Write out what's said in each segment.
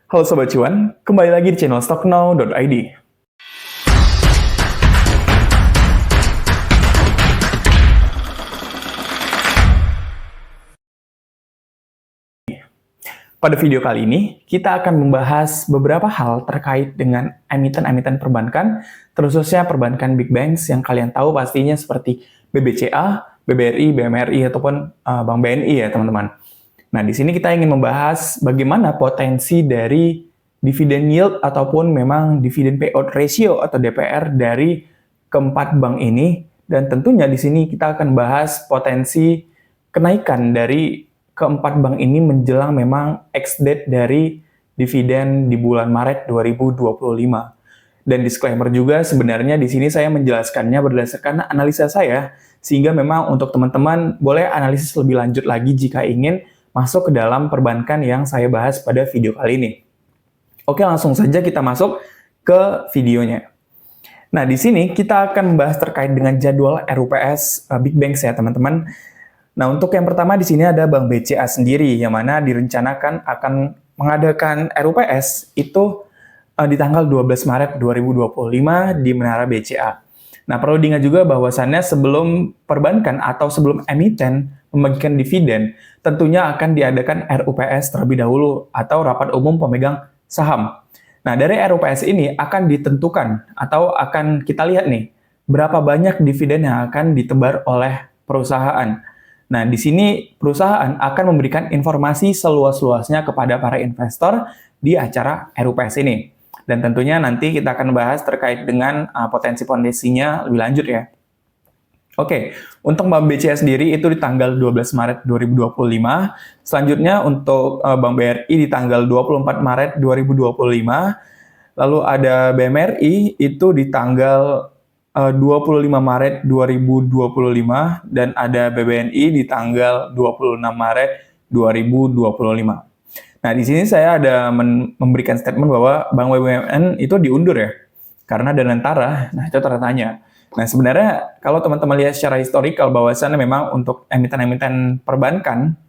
Halo Sobat Cuan, kembali lagi di channel stocknow.id. Pada video kali ini, kita akan membahas beberapa hal terkait dengan emiten-emiten perbankan, terkhususnya perbankan big banks yang kalian tahu pastinya seperti BBCA, BBRI, BMRI, ataupun Bank BNI ya teman-teman. Nah, di sini kita ingin membahas bagaimana potensi dari dividend yield ataupun memang dividend payout ratio atau DPR dari keempat bank ini, dan tentunya di sini kita akan bahas potensi kenaikan dari keempat bank ini menjelang memang ex-date dari dividen di bulan Maret 2025. Dan disclaimer juga, sebenarnya di sini saya menjelaskannya berdasarkan analisa saya, sehingga memang untuk teman-teman boleh analisis lebih lanjut lagi jika ingin masuk ke dalam perbankan yang saya bahas pada video kali ini. Oke, langsung saja kita masuk ke videonya. Nah, di sini kita akan membahas terkait dengan jadwal RUPS Big Banks ya, teman-teman. Nah, untuk yang pertama di sini ada Bank BCA sendiri, yang mana direncanakan akan mengadakan RUPS itu di tanggal 12 Maret 2025 di Menara BCA. Nah, perlu diingat juga bahwasannya sebelum perbankan atau sebelum emiten membagikan dividen, tentunya akan diadakan RUPS terlebih dahulu atau Rapat Umum Pemegang Saham. Nah, dari RUPS ini akan ditentukan atau akan kita lihat nih, berapa banyak dividen yang akan ditebar oleh perusahaan. Nah, di sini perusahaan akan memberikan informasi seluas-luasnya kepada para investor di acara RUPS ini. Dan tentunya nanti kita akan bahas terkait dengan potensi-potensinya lebih lanjut ya. Oke, untuk Bank BCA sendiri itu di tanggal 12 Maret 2025. Selanjutnya untuk Bank BRI di tanggal 24 Maret 2025. Lalu ada BMRI itu di tanggal 25 Maret 2025 dan ada BBNI di tanggal 26 Maret 2025. Nah, di sini saya ada memberikan statement bahwa Bank BUMN itu diundur ya, karena Danantara. Nah, itu tertanya. Nah, sebenarnya kalau teman-teman lihat secara historikal bahwasannya memang untuk emiten-emiten perbankan,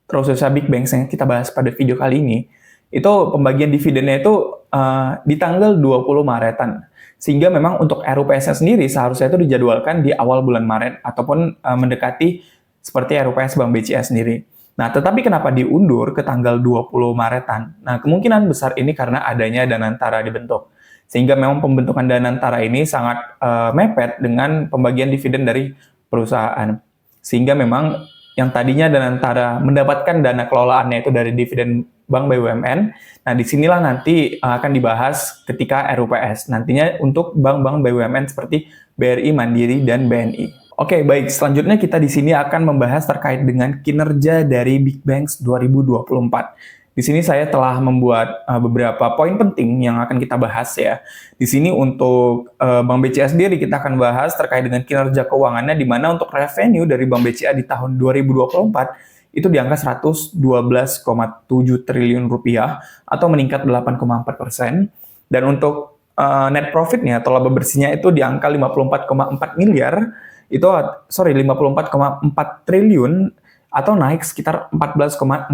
terkhususnya big banks yang kita bahas pada video kali ini, itu pembagian dividennya itu di tanggal 20 Maretan. Sehingga memang untuk RUPS sendiri seharusnya itu dijadwalkan di awal bulan Maret ataupun mendekati seperti RUPS Bank BCA sendiri. Nah, tetapi kenapa diundur ke tanggal 20 Maretan? Nah, kemungkinan besar ini karena adanya Danantara dibentuk. Sehingga memang pembentukan Danantara ini sangat mepet dengan pembagian dividen dari perusahaan. Sehingga memang yang tadinya Danantara mendapatkan dana kelolaannya itu dari dividen Bank BUMN. Nah, disinilah nanti akan dibahas ketika RUPS. Nantinya untuk bank-bank BUMN seperti BRI, Mandiri, dan BNI. Oke, baik. Selanjutnya kita di sini akan membahas terkait dengan kinerja dari Big Banks 2024. Di sini saya telah membuat beberapa poin penting yang akan kita bahas ya. Di sini untuk Bank BCA sendiri kita akan bahas terkait dengan kinerja keuangannya, di mana untuk revenue dari Bank BCA di tahun 2024 itu di angka 112,7 triliun rupiah atau meningkat 8,4%. Dan untuk net profitnya atau laba bersihnya itu di angka 54,4 miliar, itu 54,4 triliun atau naik sekitar 14,6%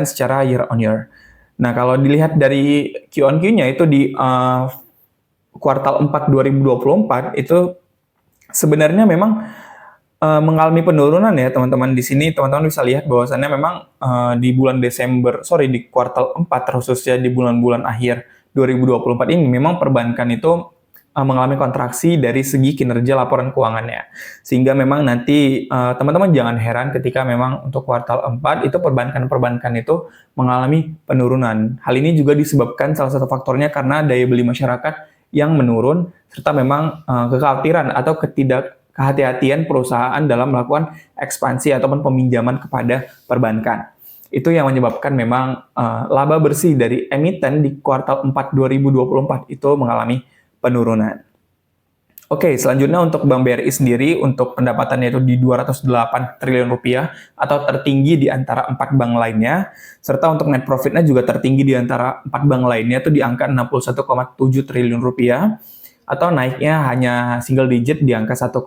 secara year on year. Nah, kalau dilihat dari Q on Q-nya itu di kuartal 4 2024 itu sebenarnya memang mengalami penurunan ya teman-teman. Di sini teman-teman bisa lihat bahwasannya memang di bulan di kuartal 4 khususnya di bulan-bulan akhir 2024 ini memang perbankan itu mengalami kontraksi dari segi kinerja laporan keuangannya. Sehingga memang nanti teman-teman jangan heran ketika memang untuk kuartal 4 itu perbankan-perbankan itu mengalami penurunan. Hal ini juga disebabkan salah satu faktornya karena daya beli masyarakat yang menurun serta memang kekhawatiran atau kehati-hatian perusahaan dalam melakukan ekspansi ataupun peminjaman kepada perbankan. Itu yang menyebabkan memang laba bersih dari emiten di kuartal 4 2024 itu mengalami penurunan. Oke, selanjutnya untuk Bank BRI sendiri untuk pendapatannya itu di 208 triliun rupiah atau tertinggi di antara 4 bank lainnya, serta untuk net profitnya juga tertinggi di antara 4 bank lainnya itu di angka 61,7 triliun rupiah atau naiknya hanya single digit di angka 1,8%.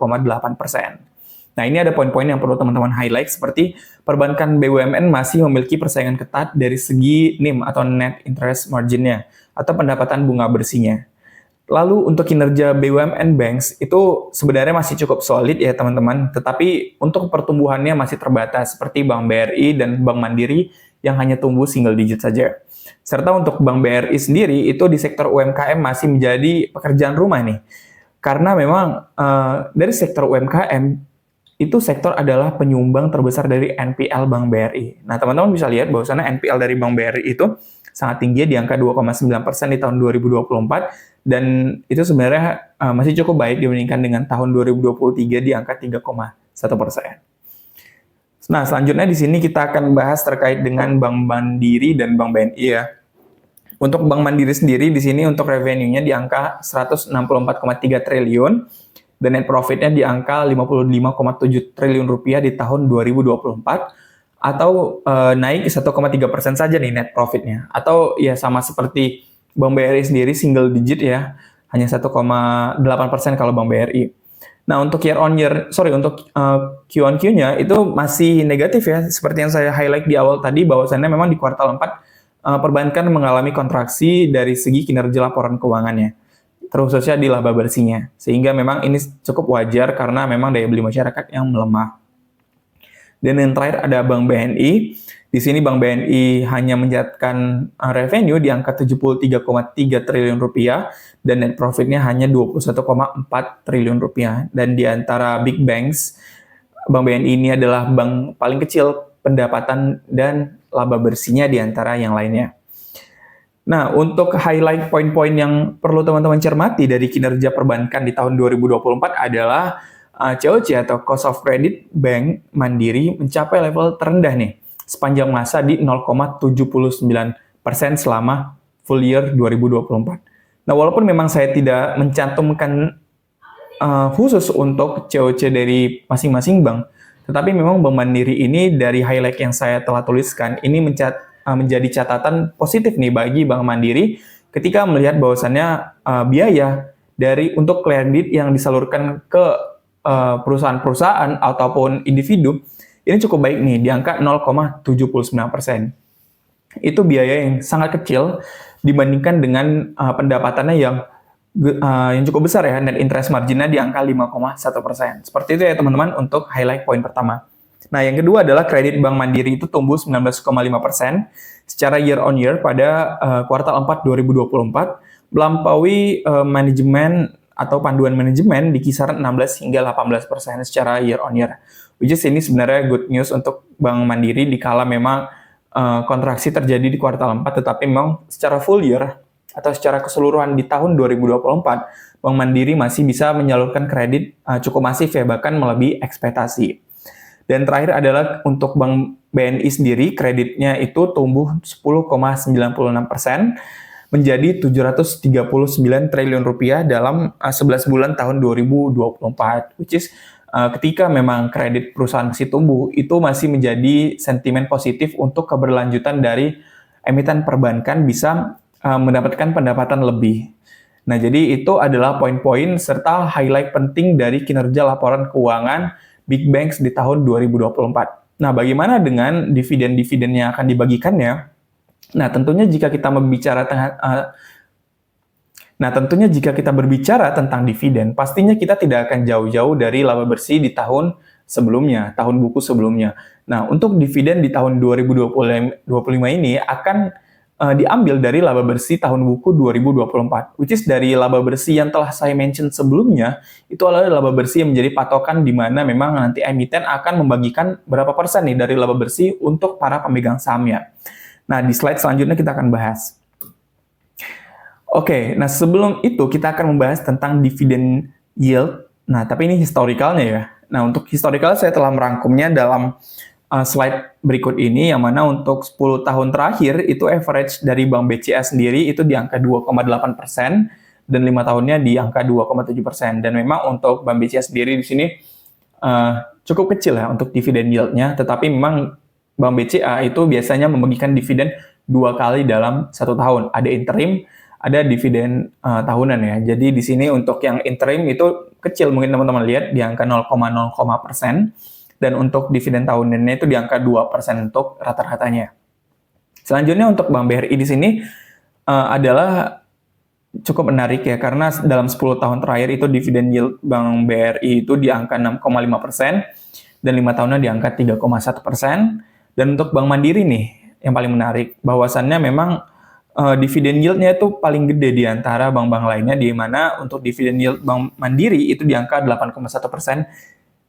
Nah, ini ada poin-poin yang perlu teman-teman highlight, seperti perbankan BUMN masih memiliki persaingan ketat dari segi NIM atau Net Interest Margin-nya, atau pendapatan bunga bersihnya. Lalu untuk kinerja BUMN Banks itu sebenarnya masih cukup solid ya teman-teman, tetapi untuk pertumbuhannya masih terbatas seperti Bank BRI dan Bank Mandiri yang hanya tumbuh single digit saja. Serta untuk Bank BRI sendiri itu di sektor UMKM masih menjadi pekerjaan rumah nih. Karena memang dari sektor UMKM itu sektor adalah penyumbang terbesar dari NPL Bank BRI. Nah, teman-teman bisa lihat bahwasannya NPL dari Bank BRI itu sangat tinggi di angka 2,9% di tahun 2024, dan itu sebenarnya masih cukup baik dibandingkan dengan tahun 2023 di angka 3,1%. Nah, selanjutnya di sini kita akan bahas terkait dengan Bank Mandiri dan Bank BNI ya. Untuk Bank Mandiri sendiri di sini untuk revenue-nya di angka 164,3 triliun, dan net profit-nya di angka 55,7 triliun rupiah di tahun 2024, atau naik 1,3% saja nih net profit-nya. Atau ya sama seperti Bank BRI sendiri single digit ya, hanya 1,8% kalau Bank BRI. Nah, untuk untuk Q on Q-nya itu masih negatif ya, seperti yang saya highlight di awal tadi, bahwasannya memang di kuartal 4 perbankan mengalami kontraksi dari segi kinerja laporan keuangannya, terkhususnya di laba bersihnya. Sehingga memang ini cukup wajar karena memang daya beli masyarakat yang melemah. Dan yang terakhir ada Bank BNI. Di sini Bank BNI hanya mencatatkan revenue di angka 73,3 triliun rupiah dan net profitnya hanya 21,4 triliun rupiah. Dan di antara big banks, Bank BNI ini adalah bank paling kecil pendapatan dan laba bersihnya di antara yang lainnya. Nah, untuk highlight poin-poin yang perlu teman-teman cermati dari kinerja perbankan di tahun 2024 adalah COC atau Cost of Credit Bank Mandiri mencapai level terendah nih sepanjang masa di 0,79% selama full year 2024. Nah, walaupun memang saya tidak mencantumkan khusus untuk COC dari masing-masing bank, tetapi memang Bank Mandiri ini dari highlight yang saya telah tuliskan ini menjadi catatan positif nih bagi Bank Mandiri ketika melihat bahwasannya biaya untuk kredit yang disalurkan ke perusahaan-perusahaan ataupun individu ini cukup baik nih di angka 0,79%. Itu biaya yang sangat kecil dibandingkan dengan pendapatannya yang cukup besar ya, net interest margin-nya di angka 5,1%. Seperti itu ya teman-teman untuk highlight poin pertama. Nah, yang kedua adalah kredit Bank Mandiri itu tumbuh 19,5% secara year on year pada kuartal 4 2024, melampaui manajemen atau panduan manajemen di kisaran 16 hingga 18% secara year on year. Which is ini sebenarnya good news untuk Bank Mandiri dikala memang kontraksi terjadi di kuartal 4, tetapi memang secara full year atau secara keseluruhan di tahun 2024, Bank Mandiri masih bisa menyalurkan kredit cukup masif ya, bahkan melebihi ekspektasi. Dan terakhir adalah untuk Bank BNI sendiri, kreditnya itu tumbuh 10,96% menjadi 739 triliun rupiah dalam 11 bulan tahun 2024. Which is ketika memang kredit perusahaan masih tumbuh, itu masih menjadi sentimen positif untuk keberlanjutan dari emiten perbankan bisa mendapatkan pendapatan lebih. Nah, jadi itu adalah poin-poin serta highlight penting dari kinerja laporan keuangan Big Banks di tahun 2024. Nah, bagaimana dengan dividen-dividen yang akan dibagikannya? Nah, tentunya jika kita berbicara tentang dividen, pastinya kita tidak akan jauh-jauh dari laba bersih di tahun sebelumnya, tahun buku sebelumnya. Nah, untuk dividen di tahun 2025 ini akan diambil dari laba bersih tahun buku 2024, which is dari laba bersih yang telah saya mention sebelumnya, itu adalah laba bersih yang menjadi patokan di mana memang nanti emiten akan membagikan berapa persen nih dari laba bersih untuk para pemegang sahamnya. Nah, di slide selanjutnya kita akan bahas. Oke, nah sebelum itu kita akan membahas tentang dividen yield. Nah, tapi ini historicalnya ya. Nah, untuk historical saya telah merangkumnya dalam slide berikut ini, yang mana untuk 10 tahun terakhir itu average dari Bank BCA sendiri itu di angka 2,8% dan 5 tahunnya di angka 2,7%. Dan memang untuk Bank BCA sendiri di sini cukup kecil ya untuk dividen yield-nya, tetapi memang Bank BCA itu biasanya membagikan dividen 2 kali dalam 1 tahun. Ada interim, ada dividen tahunan ya. Jadi di sini untuk yang interim itu kecil, mungkin teman-teman lihat di angka 0,0%, dan untuk dividen tahunannya itu di angka 2% untuk rata-ratanya. Selanjutnya untuk Bank BRI di sini adalah cukup menarik ya, karena dalam 10 tahun terakhir itu dividen yield Bank BRI itu di angka 6,5%, dan 5 tahunnya di angka 3,1%. Dan untuk Bank Mandiri nih, yang paling menarik, bahwasannya memang dividen yield-nya itu paling gede di antara bank-bank lainnya, di mana untuk dividen yield Bank Mandiri itu di angka 8,1%,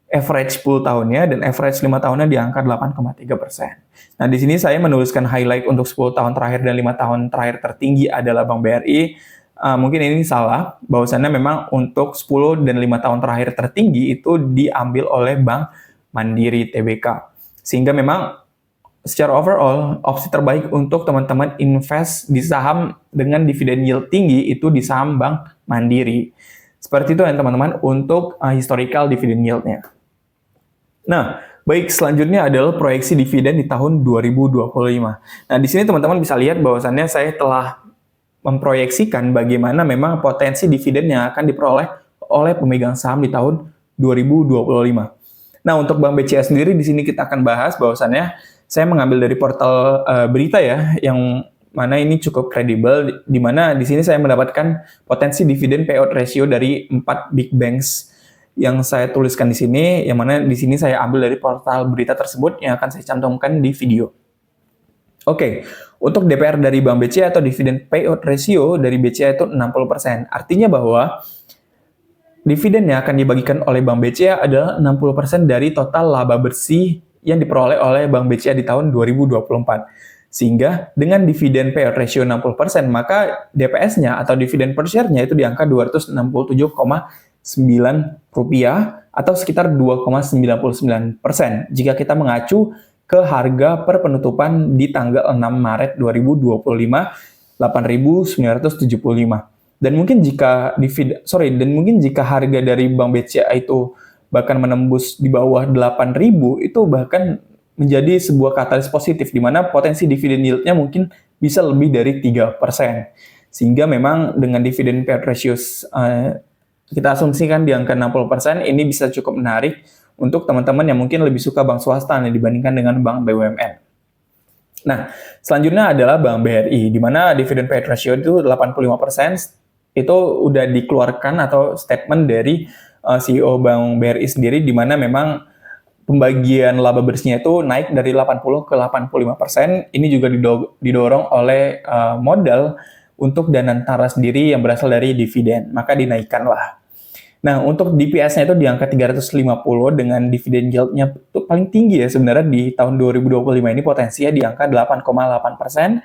average 10 tahunnya, dan average 5 tahunnya di angka 8,3%. Nah, di sini saya menuliskan highlight untuk 10 tahun terakhir dan 5 tahun terakhir tertinggi adalah Bank BRI. Mungkin ini salah, bahwasannya memang untuk 10 dan 5 tahun terakhir tertinggi itu diambil oleh Bank Mandiri Tbk. Sehingga memang secara overall, opsi terbaik untuk teman-teman invest di saham dengan dividen yield tinggi itu di saham Bank Mandiri. Seperti itu ya teman-teman untuk historical dividen yield-nya. Nah, baik, selanjutnya adalah proyeksi dividen di tahun 2025. Nah, di sini teman-teman bisa lihat bahwasannya saya telah memproyeksikan bagaimana memang potensi dividen yang akan diperoleh oleh pemegang saham di tahun 2025. Nah, untuk Bank BCA sendiri di sini kita akan bahas bahwasannya saya mengambil dari portal berita ya, yang mana ini cukup kredibel, di mana di sini saya mendapatkan potensi dividen payout ratio dari 4 big banks yang saya tuliskan di sini, yang mana di sini saya ambil dari portal berita tersebut yang akan saya cantumkan di video. Oke, untuk DPR dari Bank BCA atau dividen payout ratio dari BCA itu 60%. Artinya bahwa dividen yang akan dibagikan oleh Bank BCA adalah 60% dari total laba bersih yang diperoleh oleh Bank BCA di tahun 2024. Sehingga dengan dividen payout ratio 60%, maka DPS-nya atau dividen per share-nya itu di angka Rp267,9 atau sekitar 2,99% jika kita mengacu ke harga per penutupan di tanggal 6 Maret 2025, 8.975. Dan mungkin jika harga dari Bank BCA itu bahkan menembus di bawah 8.000, itu bahkan menjadi sebuah katalis positif di mana potensi dividen yield-nya mungkin bisa lebih dari 3%. Sehingga memang dengan dividen payout ratio kita asumsikan di angka 60%, ini bisa cukup menarik untuk teman-teman yang mungkin lebih suka bank swasta dibandingkan dengan bank BUMN. Nah, selanjutnya adalah Bank BRI, di mana dividen payout ratio itu 85%, itu udah dikeluarkan atau statement dari CEO Bank BRI sendiri, di mana memang pembagian laba bersihnya itu naik dari 80 ke 85%. Ini juga didorong oleh modal untuk Danantara sendiri yang berasal dari dividen, maka dinaikkanlah. Nah, untuk DPS-nya itu di angka 350 dengan dividen yield-nya itu paling tinggi ya sebenarnya di tahun 2025 ini, potensinya di angka 8,8%.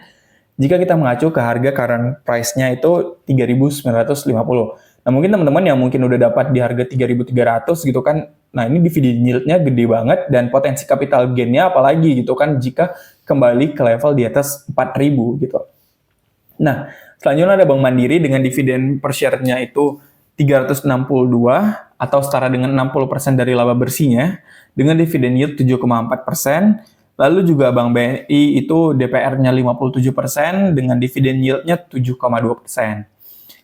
Jika kita mengacu ke harga current price-nya itu 3.950. Nah, mungkin teman-teman yang mungkin udah dapat di harga 3.300 gitu kan, nah ini dividen yield-nya gede banget dan potensi capital gain-nya apalagi gitu kan jika kembali ke level di atas 4.000 gitu. Nah, selanjutnya ada Bank Mandiri dengan dividen per share-nya itu 362 atau setara dengan 60% dari laba bersihnya dengan dividen yield 7,4%. Lalu juga Bank BNI itu DPR-nya 57% dengan dividen yield-nya 7,2%.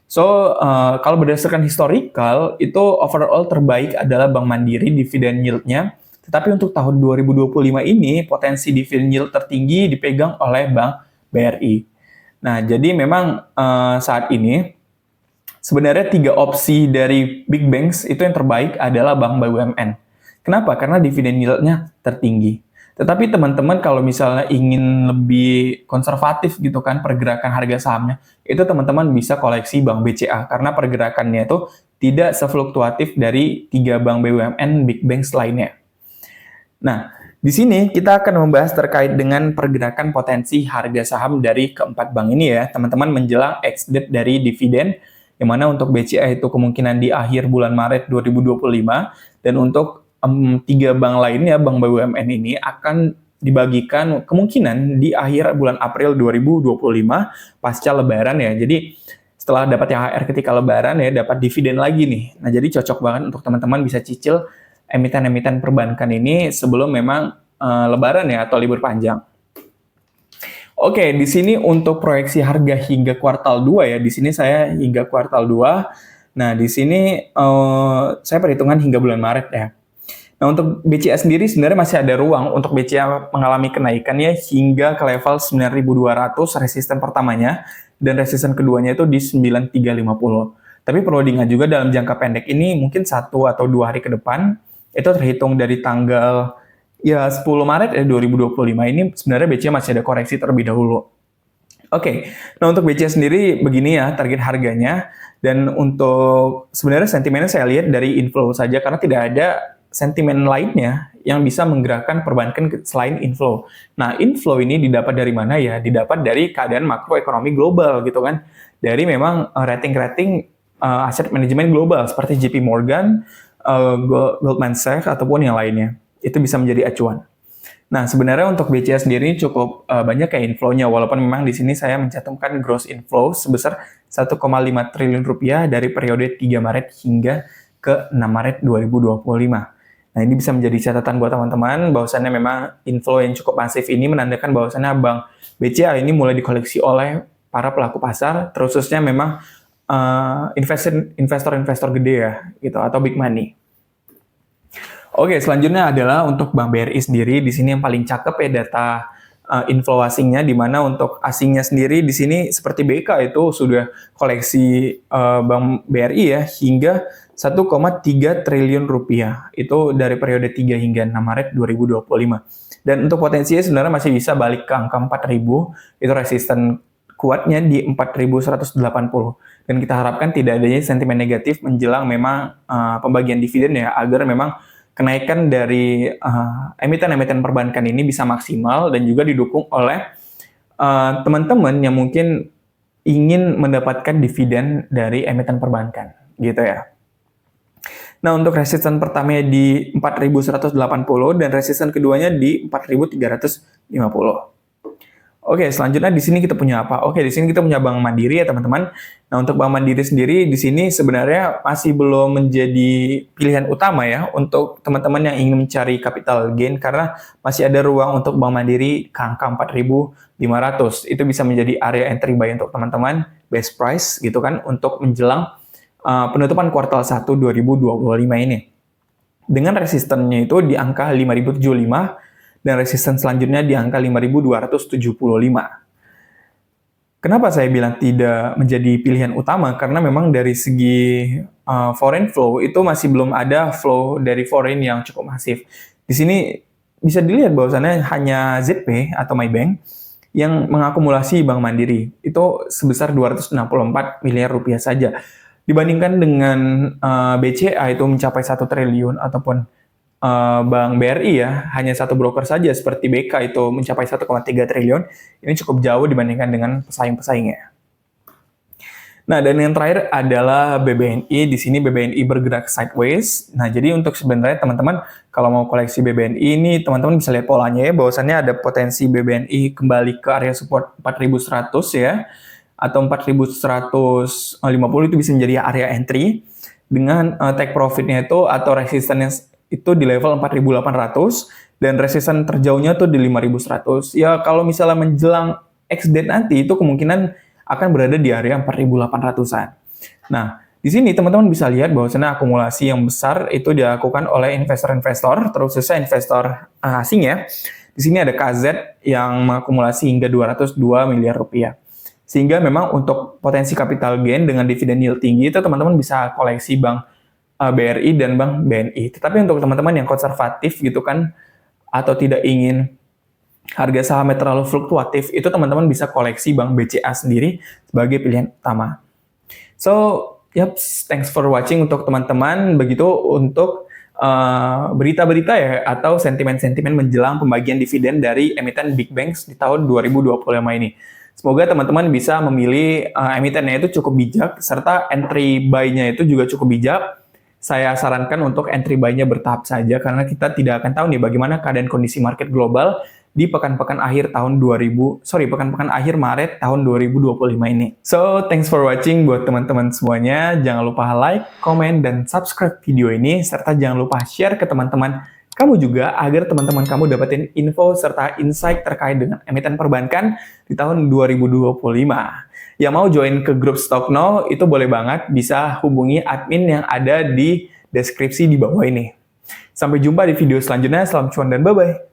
So, kalau berdasarkan historical, itu overall terbaik adalah Bank Mandiri dividen yield-nya. Tetapi untuk tahun 2025 ini, potensi dividen yield tertinggi dipegang oleh Bank BRI. Nah, jadi memang saat ini, sebenarnya 3 opsi dari big banks itu yang terbaik adalah bank BUMN. Kenapa? Karena dividen yield-nya tertinggi. Tetapi teman-teman kalau misalnya ingin lebih konservatif gitu kan pergerakan harga sahamnya, itu teman-teman bisa koleksi Bank BCA karena pergerakannya itu tidak sefluktuatif dari 3 bank BUMN big banks lainnya. Nah, di sini kita akan membahas terkait dengan pergerakan potensi harga saham dari keempat bank ini ya, teman-teman menjelang ex-date dari dividen, yang mana untuk BCA itu kemungkinan di akhir bulan Maret 2025, dan untuk 3 bank lainnya, bank BUMN ini akan dibagikan kemungkinan di akhir bulan April 2025 pasca Lebaran ya. Jadi setelah dapat THR ketika Lebaran ya, dapat dividen lagi nih. Nah, jadi cocok banget untuk teman-teman bisa cicil emiten-emiten perbankan ini sebelum memang Lebaran ya atau libur panjang. Oke, di sini untuk proyeksi harga hingga kuartal 2 ya. Di sini saya hingga kuartal 2. Nah, di sini saya perhitungan hingga bulan Maret ya. Nah, untuk BCA sendiri sebenarnya masih ada ruang untuk BCA mengalami kenaikannya hingga ke level 9.200 resisten pertamanya dan resisten keduanya itu di 9.350. Tapi perlu diingat juga dalam jangka pendek ini mungkin 1 atau 2 hari ke depan itu terhitung dari tanggal 10 Maret 2025 ini sebenarnya BCA masih ada koreksi terlebih dahulu. Oke, nah untuk BCA sendiri begini ya target harganya, dan untuk sebenarnya sentimennya saya lihat dari inflow saja karena tidak ada sentimen lainnya yang bisa menggerakkan perbankan selain inflow. Nah, inflow ini didapat dari mana ya? Didapat dari keadaan makroekonomi global gitu kan. Dari memang rating-rating aset manajemen global seperti JP Morgan, Goldman Sachs ataupun yang lainnya. Itu bisa menjadi acuan. Nah, sebenarnya untuk BCA sendiri cukup banyak kayak inflow-nya, walaupun memang di sini saya mencantumkan gross inflow sebesar 1,5 triliun rupiah dari periode 3 Maret hingga ke 6 Maret 2025. Nah, ini bisa menjadi catatan buat teman-teman bahwasannya memang inflow yang cukup masif ini menandakan bahwasannya Bank BCA ini mulai dikoleksi oleh para pelaku pasar, terkhususnya memang investor-investor gede ya, gitu, atau big money. Oke, selanjutnya adalah untuk Bank BRI sendiri. Di sini yang paling cakep ya data inflow asingnya, di mana untuk asingnya sendiri di sini seperti BK itu sudah koleksi Bank BRI ya hingga 1,3 triliun rupiah. Itu dari periode 3 hingga 6 Maret 2025. Dan untuk potensinya sebenarnya masih bisa balik ke angka 4.000, itu resisten kuatnya di 4.180. Dan kita harapkan tidak adanya sentimen negatif menjelang memang pembagian dividen ya, agar memang kenaikan dari emiten-emiten perbankan ini bisa maksimal dan juga didukung oleh teman-teman yang mungkin ingin mendapatkan dividen dari emiten perbankan, gitu ya. Nah, untuk resisten pertamanya di 4.180 dan resisten keduanya di 4.350. Oke, selanjutnya di sini kita punya apa? Oke, di sini kita punya Bank Mandiri ya, teman-teman. Nah, untuk Bank Mandiri sendiri di sini sebenarnya masih belum menjadi pilihan utama ya untuk teman-teman yang ingin mencari capital gain karena masih ada ruang untuk Bank Mandiri ke angka 4.500. Itu bisa menjadi area entry buy untuk teman-teman, best price gitu kan untuk menjelang penutupan kuartal 1 2025 ini. Dengan resistennya itu di angka 5.075 dan resisten selanjutnya di angka 5.275. Kenapa saya bilang tidak menjadi pilihan utama? Karena memang dari segi foreign flow itu masih belum ada flow dari foreign yang cukup masif. Di sini bisa dilihat bahwasannya hanya ZP atau Maybank yang mengakumulasi Bank Mandiri itu sebesar 264 miliar rupiah saja. Dibandingkan dengan BCA itu mencapai 1 triliun ataupun Bank BRI ya, hanya satu broker saja seperti BK itu mencapai 1,3 triliun, ini cukup jauh dibandingkan dengan pesaing-pesaingnya. Nah, dan yang terakhir adalah BBNI. Di sini BBNI bergerak sideways. Nah, jadi untuk sebenarnya teman-teman kalau mau koleksi BBNI ini, teman-teman bisa lihat polanya ya, bahwasannya ada potensi BBNI kembali ke area support 4.100 ya, atau 4.150 itu bisa menjadi area entry dengan take profitnya itu atau resistannya itu di level 4.800 dan resisten terjauhnya tuh di 5.100. Ya kalau misalnya menjelang X-date nanti itu kemungkinan akan berada di area 4.800-an. Nah, di sini teman-teman bisa lihat bahwasanya akumulasi yang besar itu dilakukan oleh investor-investor, terutama investor asing ya. Di sini ada KZ yang mengakumulasi hingga 202 miliar rupiah. Sehingga memang untuk potensi capital gain dengan dividen yield tinggi itu teman-teman bisa koleksi Bank BRI dan Bank BNI. Tetapi untuk teman-teman yang konservatif gitu kan, atau tidak ingin harga sahamnya terlalu fluktuatif, itu teman-teman bisa koleksi Bank BCA sendiri sebagai pilihan utama. So, yep, thanks for watching untuk teman-teman. Begitu untuk berita-berita ya, atau sentimen-sentimen menjelang pembagian dividen dari emiten Big Banks di tahun 2025 ini. Semoga teman-teman bisa memilih emitennya itu cukup bijak, serta entry buy-nya itu juga cukup bijak. Saya sarankan untuk entry buy-nya bertahap saja karena kita tidak akan tahu nih bagaimana keadaan kondisi market global di pekan-pekan akhir pekan-pekan akhir Maret tahun 2025 ini. So, thanks for watching buat teman-teman semuanya. Jangan lupa like, comment, dan subscribe video ini serta jangan lupa share ke teman-teman kamu juga agar teman-teman kamu dapetin info serta insight terkait dengan emiten perbankan di tahun 2025. Yang mau join ke grup Stock Now itu boleh banget, bisa hubungi admin yang ada di deskripsi di bawah ini. Sampai jumpa di video selanjutnya, salam cuan dan bye-bye.